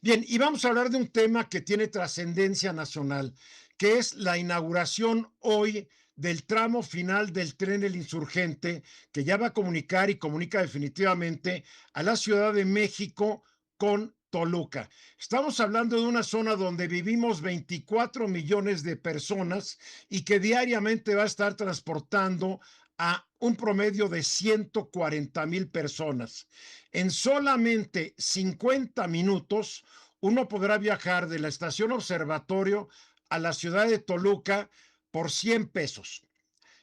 Bien, y vamos a hablar de un tema que tiene trascendencia nacional, que es la inauguración hoy del tramo final del tren El Insurgente, que ya va a comunicar y comunica definitivamente a la Ciudad de México con Toluca. Estamos hablando de una zona donde vivimos 24 millones de personas y que diariamente va a estar transportando a un promedio de 140,000 personas. En solamente 50 minutos, uno podrá viajar de la estación Observatorio a la ciudad de Toluca por 100 pesos.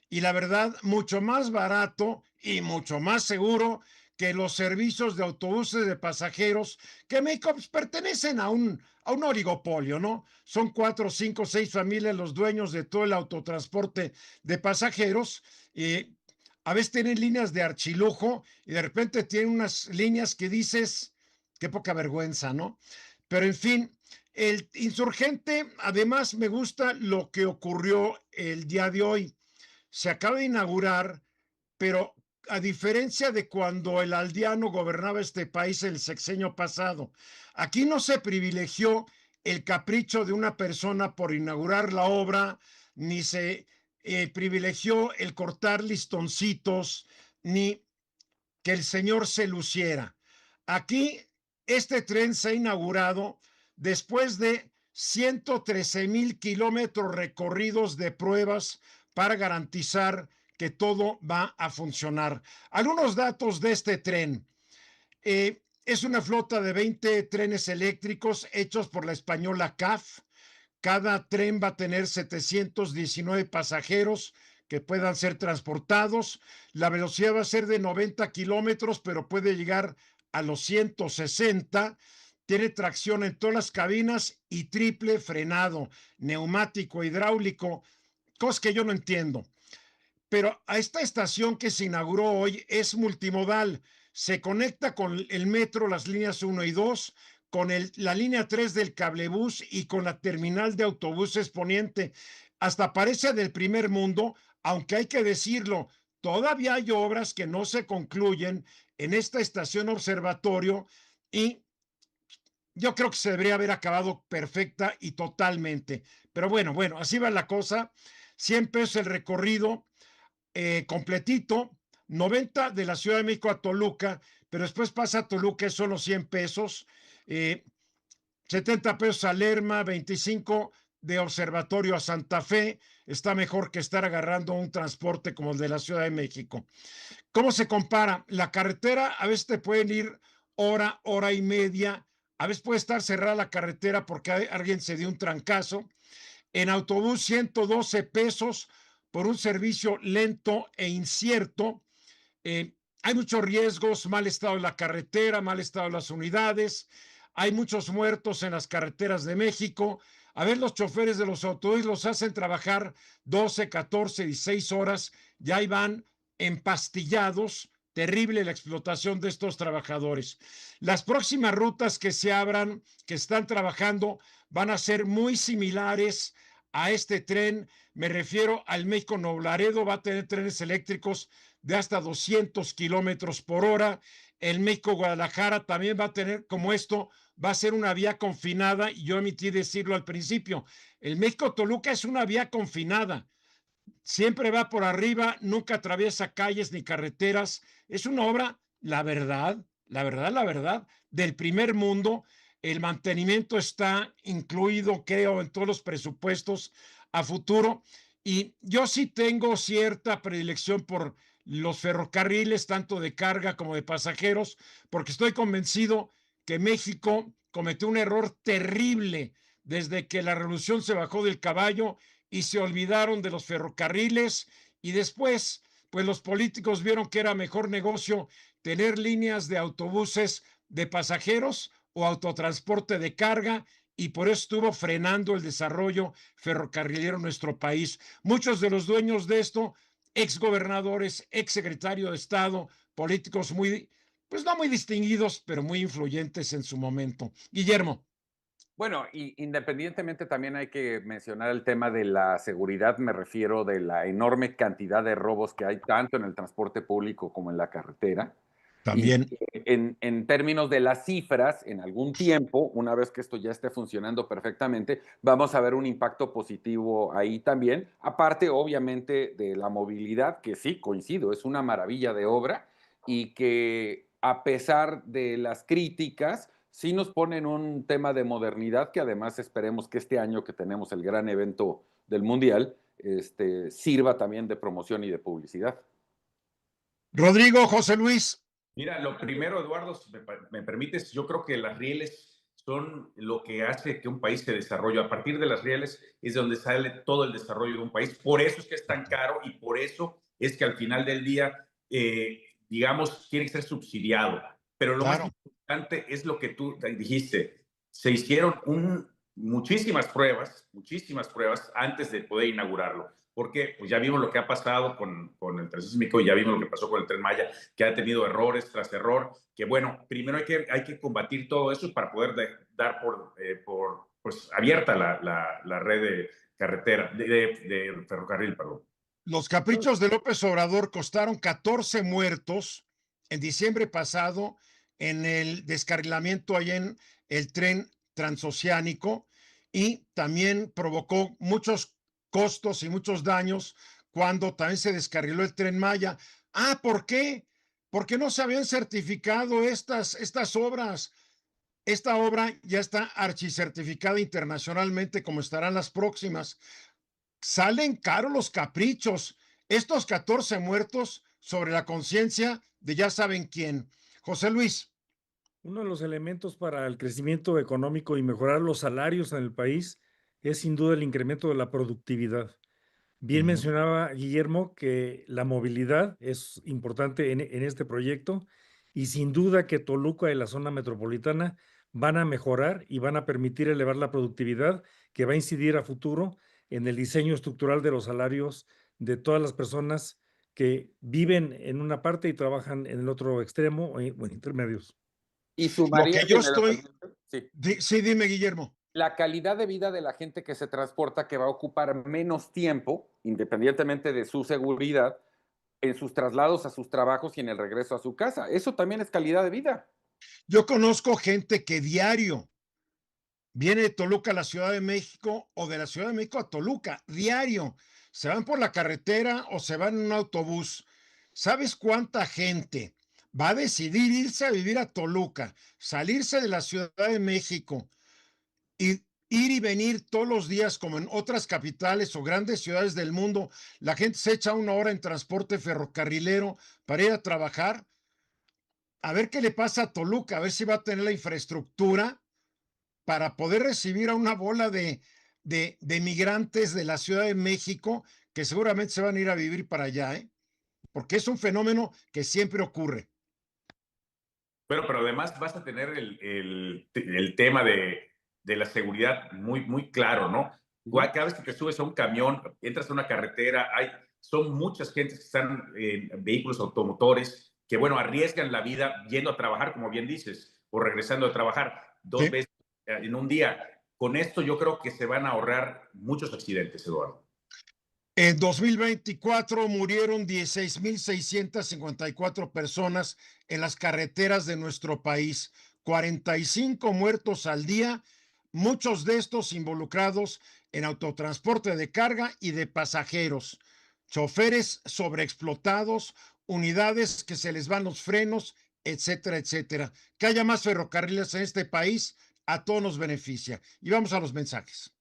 Y la verdad, mucho más barato y mucho más seguro que los servicios de autobuses de pasajeros que en México pues, pertenecen a un oligopolio, ¿no? Son 4, 5, 6 familias los dueños de todo el autotransporte de pasajeros. A veces tienen líneas de archilujo y de repente tienen unas líneas que dices, qué poca vergüenza, ¿no? Pero en fin, el insurgente, además me gusta lo que ocurrió el día de hoy. Se acaba de inaugurar, pero a diferencia de cuando el aldeano gobernaba este país el sexenio pasado, aquí no se privilegió el capricho de una persona por inaugurar la obra, ni se privilegió el cortar listoncitos, ni que el señor se luciera. Aquí este tren se ha inaugurado después de 113,000 kilómetros recorridos de pruebas para garantizar que todo va a funcionar. Algunos datos de este tren. Es una flota de 20 trenes eléctricos hechos por la española CAF. Cada tren va a tener 719 pasajeros que puedan ser transportados. La velocidad va a ser de 90 kilómetros, pero puede llegar a los 160. Tiene tracción en todas las cabinas y triple frenado, neumático, hidráulico, cosas que yo no entiendo. Pero a esta estación que se inauguró hoy es multimodal. Se conecta con el metro, las líneas 1 y 2, con la línea 3 del cablebús y con la terminal de autobuses poniente. Hasta parece del primer mundo, aunque hay que decirlo, todavía hay obras que no se concluyen en esta estación observatorio y yo creo que se debería haber acabado perfecta y totalmente. Pero bueno, así va la cosa. 100 pesos el recorrido completito, 90 de la Ciudad de México a Toluca, pero después pasa a Toluca, es solo 100 pesos, eh, 70 pesos a Lerma, 25 de Observatorio a Santa Fe, está mejor que estar agarrando un transporte como el de la Ciudad de México. ¿Cómo se compara? La carretera a veces te pueden ir hora, hora y media, a veces puede estar cerrada la carretera porque alguien se dio un trancazo. En autobús 112 pesos por un servicio lento e incierto. Hay muchos riesgos, mal estado de la carretera, mal estado de las unidades, hay muchos muertos en las carreteras de México. A ver, los choferes de los autobuses los hacen trabajar 12, 14, 16 horas, ya ahí van empastillados. Terrible la explotación de estos trabajadores. Las próximas rutas que se abran, que están trabajando, van a ser muy similares a este tren. Me refiero al México Nuevo Laredo, va a tener trenes eléctricos de hasta 200 kilómetros por hora. El México Guadalajara también va a tener, como esto, va a ser una vía confinada, y yo omití decirlo al principio. El México Toluca es una vía confinada, siempre va por arriba, nunca atraviesa calles ni carreteras. Es una obra, la verdad, del primer mundo. El mantenimiento está incluido, creo, en todos los presupuestos a futuro. Y yo sí tengo cierta predilección por los ferrocarriles, tanto de carga como de pasajeros, porque estoy convencido que México cometió un error terrible desde que la revolución se bajó del caballo y se olvidaron de los ferrocarriles, y después, pues los políticos vieron que era mejor negocio tener líneas de autobuses de pasajeros o autotransporte de carga, y por eso estuvo frenando el desarrollo ferrocarrilero en nuestro país. Muchos de los dueños de esto, exgobernadores, exsecretario de Estado, políticos muy, pues no muy distinguidos, pero muy influyentes en su momento. Guillermo. Bueno, y independientemente también hay que mencionar el tema de la seguridad, me refiero de la enorme cantidad de robos que hay tanto en el transporte público como en la carretera. Y también. en términos de las cifras, en algún tiempo, una vez que esto ya esté funcionando perfectamente, vamos a ver un impacto positivo ahí también. Aparte, obviamente, de la movilidad, que sí, coincido, es una maravilla de obra y que a pesar de las críticas, sí nos ponen un tema de modernidad que además esperemos que este año que tenemos el gran evento del Mundial, sirva también de promoción y de publicidad. Rodrigo, José Luis, Mira, lo primero, Eduardo, si me permites, yo creo que las rieles son lo que hace que un país se desarrolle. A partir de las rieles es de donde sale todo el desarrollo de un país. Por eso es que es tan caro y por eso es que al final del día, digamos, tiene que ser subsidiado. Pero lo más claro. importante es lo que tú dijiste. Se hicieron muchísimas pruebas antes de poder inaugurarlo. Porque pues ya vimos lo que ha pasado con el transísmico y ya vimos lo que pasó con el Tren Maya, que ha tenido errores tras error, que bueno, primero hay que combatir todo eso para poder dar por pues, abierta la red de carretera, de ferrocarril, perdón. Los caprichos de López Obrador costaron 14 muertos en diciembre pasado en el descarrilamiento allá en el tren transoceánico y también provocó muchos costos y muchos daños cuando también se descarriló el tren Maya. Ah, ¿por qué? Porque no se habían certificado estas obras. Esta obra ya está archicertificada internacionalmente, como estarán las próximas. Salen caros los caprichos. Estos 14 muertos sobre la conciencia de ya saben quién. José Luis, Uno de los elementos para el crecimiento económico y mejorar los salarios en el país es sin duda el incremento de la productividad. Bien ujú, mencionaba Guillermo que la movilidad es importante en este proyecto y sin duda que Toluca y la zona metropolitana van a mejorar y van a permitir elevar la productividad que va a incidir a futuro en el diseño estructural de los salarios de todas las personas que viven en una parte y trabajan en el otro extremo o en intermedios. Y lo sumaría que yo estoy, generalmente, sí, sí, dime Guillermo. la calidad de vida de la gente que se transporta, que va a ocupar menos tiempo, independientemente de su seguridad, en sus traslados a sus trabajos y en el regreso a su casa. Eso también es calidad de vida. Yo conozco gente que diario viene de Toluca a la Ciudad de México o de la Ciudad de México a Toluca, diario. Se van por la carretera o se van en un autobús. ¿Sabes cuánta gente va a decidir irse a vivir a Toluca, salirse de la Ciudad de México y ir y venir todos los días como en otras capitales o grandes ciudades del mundo? La gente se echa una hora en transporte ferrocarrilero para ir a trabajar. A ver qué le pasa a Toluca, a ver si va a tener la infraestructura para poder recibir a una bola de migrantes de la Ciudad de México que seguramente se van a ir a vivir para allá, ¿eh? Porque es un fenómeno que siempre ocurre. Bueno, pero además vas a tener el tema de la seguridad muy claro, ¿no? Cada vez que te subes a un camión, entras a una carretera, son muchas gentes que están en vehículos automotores que, bueno, arriesgan la vida yendo a trabajar, como bien dices, o regresando a trabajar dos ¿Sí? veces en un día. Con esto yo creo que se van a ahorrar muchos accidentes, Eduardo. En 2024 murieron 16,654 personas en las carreteras de nuestro país, 45 muertos al día, muchos de estos involucrados en autotransporte de carga y de pasajeros, choferes sobreexplotados, unidades que se les van los frenos, etcétera, etcétera. Que haya más ferrocarriles en este país, a todos nos beneficia. Y vamos a los mensajes.